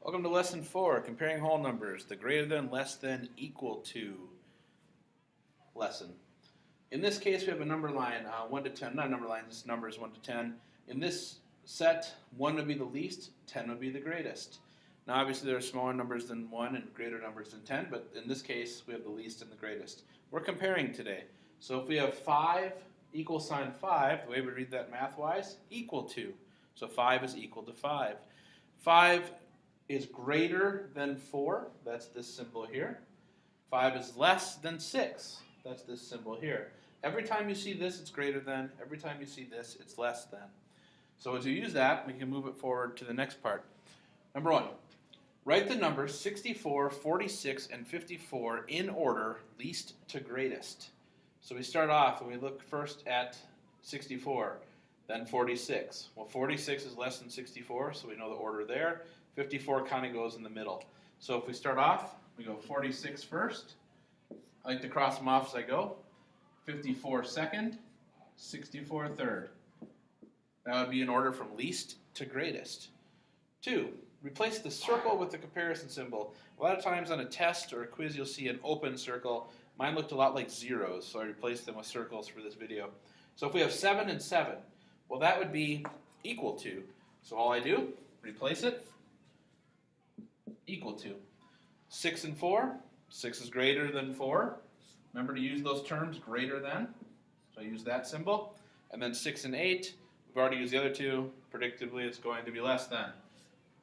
Welcome to lesson 4, comparing whole numbers, the greater than, less than, equal to lesson. In this case, we have a number line 1 to 10, not a number line, this number is 1 to 10. In this set, 1 would be the least, 10 would be the greatest. Now obviously there are smaller numbers than 1 and greater numbers than 10, but in this case we have the least and the greatest. We're comparing today. So if we have 5 equal sign 5, the way we read that math-wise, equal to. So 5 is equal to 5. 5 is greater than 4, that's this symbol here. 5 is less than 6, that's this symbol here. Every time you see this, it's greater than. Every time you see this, it's less than. So as you use that, we can move it forward to the next part. Number 1, write the numbers 64, 46, and 54 in order, least to greatest. So we start off and we look first at 64, then 46. Well, 46 is less than 64, so we know the order there. 54 kind of goes in the middle. So if we start off, we go 46 first. I like to cross them off as I go. 54 second, 64 third. That would be in order from least to greatest. 2, replace the circle with the comparison symbol. A lot of times on a test or a quiz you'll see an open circle. Mine looked a lot like zeros, so I replaced them with circles for this video. So if we have 7 and 7, well that would be equal to. So all I do, replace it, equal to. 6 and 4, 6 is greater than 4. Remember to use those terms, greater than. So I use that symbol. And then 6 and 8, we've already used the other two. Predictably, it's going to be less than.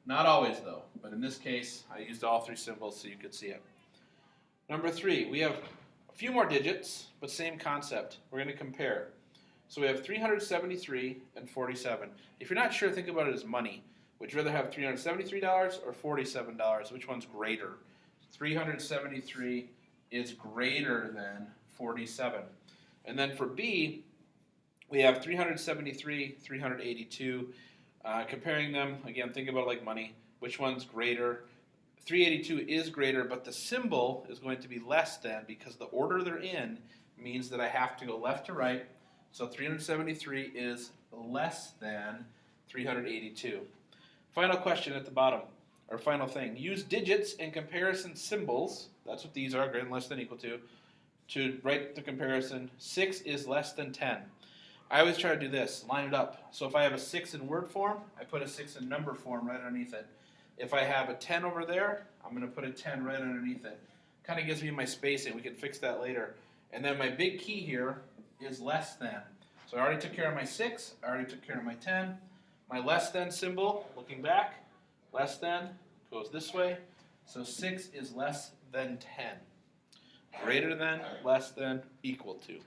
Not always, though. But in this case, I used all 3 symbols so you could see it. Number 3, we have a few more digits, but same concept. We're going to compare. So we have 373 and 47. If you're not sure, think about it as money. Would you rather have $373 or $47? Which one's greater? 373 is greater than 47. And then for B, we have 373, 382. Comparing them, again, think about it like money. Which one's greater? 382 is greater, but the symbol is going to be less than because the order they're in means that I have to go left to right. So 373 is less than 382. Final question at the bottom, or final thing. Use digits and comparison symbols, that's what these are, greater than, less than, equal to write the comparison. 6 is less than 10. I always try to do this, line it up. So if I have a 6 in word form, I put a 6 in number form right underneath it. If I have a 10 over there, I'm going to put a 10 right underneath it. Kind of gives me my spacing. We can fix that later. And then my big key here is less than. So I already took care of my 6. I already took care of my 10. My less than symbol, looking back, less than goes this way. So 6 is less than 10. Greater than, less than, equal to.